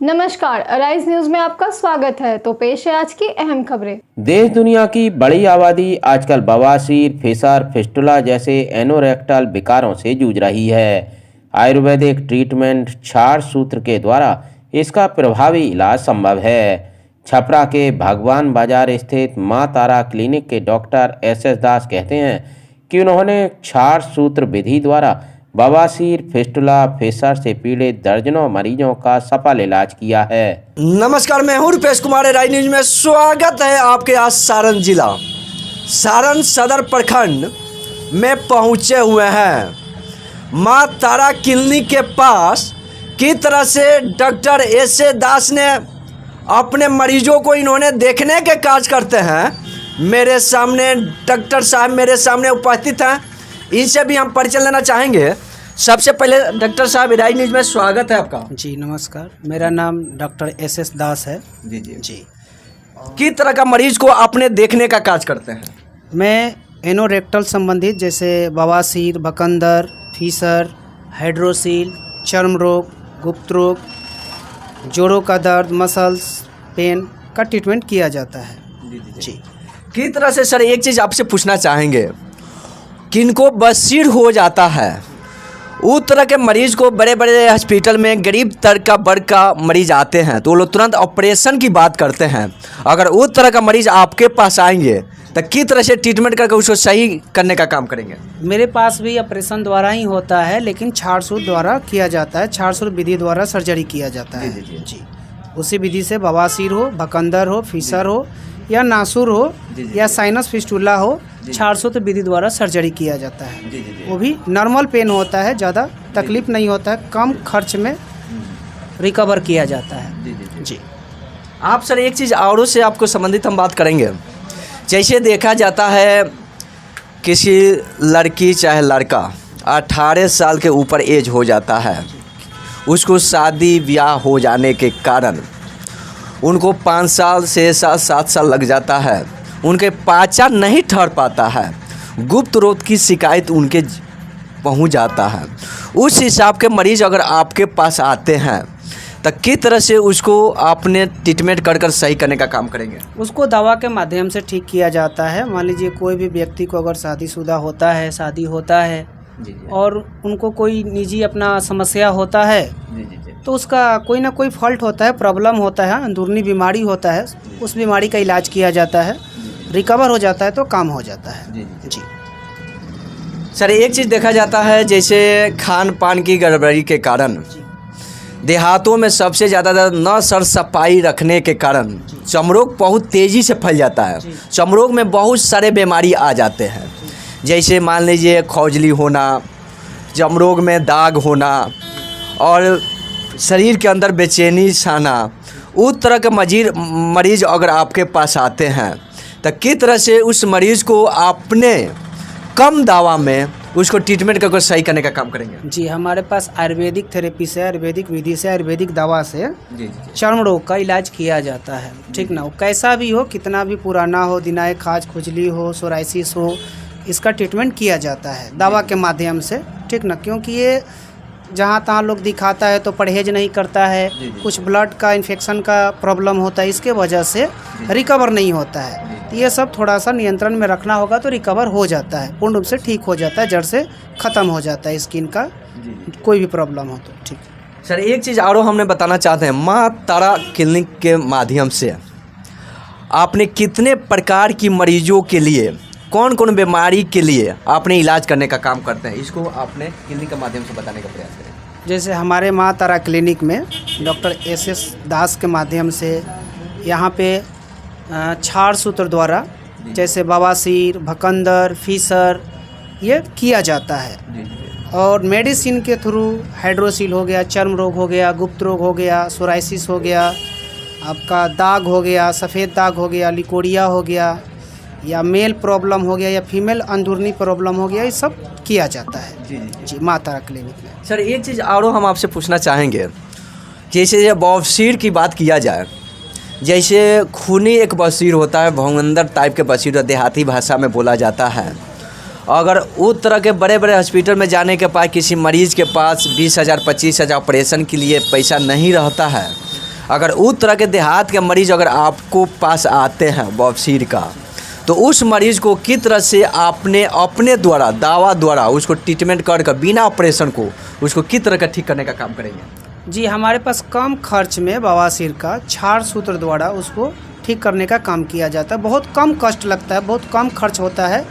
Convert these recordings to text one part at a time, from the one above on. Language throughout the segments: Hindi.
नमस्कार, अराइज न्यूज में आपका स्वागत है। तो पेश है आज की अहम खबरें। देश दुनिया की बड़ी आबादी आजकल बवासीर, फिशर, फिस्टुला जैसे एनोरेक्टल विकारों से जूझ रही है। आयुर्वेदिक ट्रीटमेंट क्षार सूत्र के द्वारा इसका प्रभावी इलाज संभव है। छपरा के भगवान बाजार स्थित मां तारा क्लिनिक के डॉक्टर SS दास कहते हैं कि उन्होंने क्षार सूत्र विधि द्वारा बवासीर, फिस्टुला, फिशर से पीड़ित दर्जनों मरीजों का सफल इलाज किया है। नमस्कार, मैं हूं रुपेश कुमार। राय न्यूज में स्वागत है आपके। आज सारण जिला सारण सदर प्रखंड में पहुंचे हुए हैं। मां तारा क्लिनिक के पास की तरह से डॉक्टर SS दास ने अपने मरीजों को इन्होंने देखने के कार्य करते हैं। मेरे सामने डॉक्टर साहब मेरे सामने उपस्थित हैं, इनसे भी हम परिचय लेना चाहेंगे। सबसे पहले डॉक्टर साहब, राय न्यूज में स्वागत है आपका। जी नमस्कार, मेरा नाम डॉक्टर SS दास है। जी किस तरह का मरीज को आपने देखने का कार्य करते हैं? मैं एनोरेक्टल संबंधित जैसे बवासीर, बकंदर, फीसर, हाइड्रोसील, चर्म रोग, गुप्त रोग, जोड़ों का दर्द, मसल्स पेन का ट्रीटमेंट किया जाता है। जी किस तरह से सर, एक चीज़ आपसे पूछना चाहेंगे, किनको बसीर हो जाता है उस तरह के मरीज को बड़े बड़े हॉस्पिटल में गरीब तर का वर्ग का मरीज आते हैं तो वो लोग तुरंत ऑपरेशन की बात करते हैं। अगर उस तरह का मरीज आपके पास आएंगे तो किस तरह से ट्रीटमेंट करके उसको सही करने का काम करेंगे? मेरे पास भी ऑपरेशन द्वारा ही होता है, लेकिन क्षार सूत्र द्वारा किया जाता है। क्षार सूत्र विधि द्वारा सर्जरी किया जाता है। जी उसी विधि से बवासीर हो, बकंदर हो, फीसर हो या नासूर हो या साइनस फिस्टुला हो, क्षार सूत्र विधि द्वारा सर्जरी किया जाता है। वो भी नॉर्मल पेन होता है, ज़्यादा तकलीफ नहीं होता है, कम खर्च में रिकवर किया जाता है। जी आप सर, एक चीज़ औरों से आपको संबंधित हम बात करेंगे। जैसे देखा जाता है किसी लड़की चाहे लड़का 18 साल के ऊपर एज हो जाता है, उसको शादी ब्याह हो जाने के कारण उनको 5 साल 6 साल 7 साल लग जाता है, उनके पाचा नहीं ठहर पाता है, गुप्त रोग की शिकायत उनके पहुंच जाता है। उस हिसाब के मरीज अगर आपके पास आते हैं तो किस तरह से उसको आपने ट्रीटमेंट कर सही करने का काम करेंगे? उसको दवा के माध्यम से ठीक किया जाता है। मान लीजिए कोई भी व्यक्ति को अगर शादीशुदा होता है, शादी होता है और उनको कोई निजी अपना समस्या होता है तो उसका कोई ना कोई फॉल्ट होता है, प्रॉब्लम होता है, अंदरूनी बीमारी होता है, उस बीमारी का इलाज किया जाता है, रिकवर हो जाता है तो काम हो जाता है। जी सर, एक चीज़ देखा जाता है जैसे खान पान की गड़बड़ी के कारण देहातों में सबसे ज़्यादा न सर सफाई रखने के कारण चमरोग बहुत तेज़ी से फैल जाता है। चमरोग में बहुत सारे बीमारी आ जाते हैं, जैसे मान लीजिए खौजली होना, चमरोग में दाग होना और शरीर के अंदर बेचैनी छाना। उस तरह के मरीज अगर आपके पास आते हैं तो किस तरह से उस मरीज़ को आपने कम दवा में उसको ट्रीटमेंट करके सही करने का काम करेंगे? जी हमारे पास आयुर्वेदिक थेरेपी से, आयुर्वेदिक विधि से, आयुर्वेदिक दवा से चर्म रोग का इलाज किया जाता है। ठीक ना, वो कैसा भी हो, कितना भी पुराना हो, दिनाय खाज, खुजली हो, सोराइसिस हो, इसका ट्रीटमेंट किया जाता है दवा के माध्यम से। ठीक ना, क्योंकि ये जहाँ तहाँ लोग दिखाता है तो परहेज नहीं करता है, कुछ ब्लड का इन्फेक्शन का प्रॉब्लम होता है, इसके वजह से रिकवर नहीं होता है। तो ये सब थोड़ा सा नियंत्रण में रखना होगा तो रिकवर हो जाता है, पूर्ण रूप से ठीक हो जाता है, जड़ से ख़त्म हो जाता है स्किन का कोई भी प्रॉब्लम हो तो। ठीक सर, एक चीज़ और हमने बताना चाहते हैं, मां तारा क्लिनिक के माध्यम से आपने कितने प्रकार की मरीजों के लिए, कौन कौन बीमारी के लिए आपने इलाज करने का काम करते हैं, इसको आपने क्लिनिक के माध्यम से बताने का प्रयास करें। जैसे हमारे मां तारा क्लिनिक में डॉक्टर SS दास के माध्यम से यहाँ पे क्षार सूत्र द्वारा जैसे बवासीर, भकंदर, फीसर ये किया जाता है। और मेडिसिन के थ्रू हाइड्रोसील हो गया, चर्म रोग हो गया, गुप्त रोग हो गया, सोराइसिस हो गया, आपका दाग हो गया, सफ़ेद दाग हो गया, लिकोरिया हो गया, या मेल प्रॉब्लम हो गया या फीमेल अंदरूनी प्रॉब्लम हो गया, ये सब किया जाता है। जी मां तारा क्लिनिक में। सर, एक चीज़ और हम आपसे पूछना चाहेंगे, जैसे बवासीर की बात किया जाए, जैसे खूनी एक बसीर होता है, भवंदर टाइप के बसीर देहाती भाषा में बोला जाता है। अगर उस तरह के बड़े बड़े हॉस्पिटल में जाने के बाद किसी मरीज़ के पास 20,000 25,000 ऑपरेशन के लिए पैसा नहीं रहता है, अगर उस तरह के देहात के मरीज अगर आपको पास आते हैं बवासीर का, तो उस मरीज़ को किस तरह से आपने अपने द्वारा दवा द्वारा उसको ट्रीटमेंट कर बिना ऑपरेशन को उसको किस तरह का ठीक करने का काम करेंगे? जी, हमारे पास कम खर्च में बवासीर का क्षार सूत्र द्वारा उसको ठीक करने का काम किया जाता है। बहुत कम कष्ट लगता है, बहुत कम खर्च होता है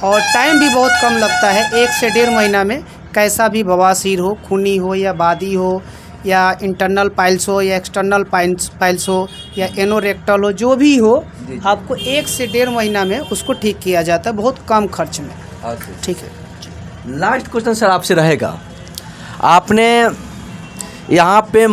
और टाइम भी बहुत कम लगता है। 1 से 1.5 महीना में कैसा भी बवासीर हो, खूनी हो या बादी हो या इंटरनल पाइल्स हो या एक्सटर्नल पाइल्स हो या एनोरेक्टल हो, जो भी हो, आपको 1 से 1.5 महीना में उसको ठीक किया जाता है, बहुत कम खर्च में। ठीक है। लास्ट क्वेश्चन सर आपसे रहेगा, आपने यहाँ पे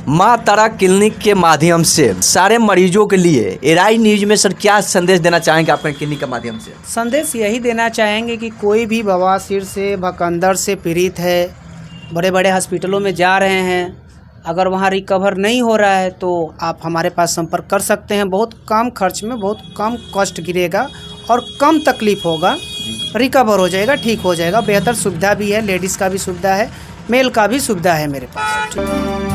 माँ तारा क्लिनिक के माध्यम से सारे मरीजों के लिए एराई न्यूज में सर क्या संदेश देना चाहेंगे अपने क्लिनिक के माध्यम से? संदेश यही देना चाहेंगे कि कोई भी बवासीर से भकंदर से पीड़ित है, बड़े बड़े हॉस्पिटलों में जा रहे हैं, अगर वहाँ रिकवर नहीं हो रहा है तो आप हमारे पास संपर्क कर सकते हैं। बहुत कम खर्च में बहुत कम कॉस्ट गिरेगा और कम तकलीफ होगा, रिकवर हो जाएगा, ठीक हो जाएगा। बेहतर सुविधा भी है, लेडीज़ का भी सुविधा है, मेल का भी सुविधा है मेरे पास।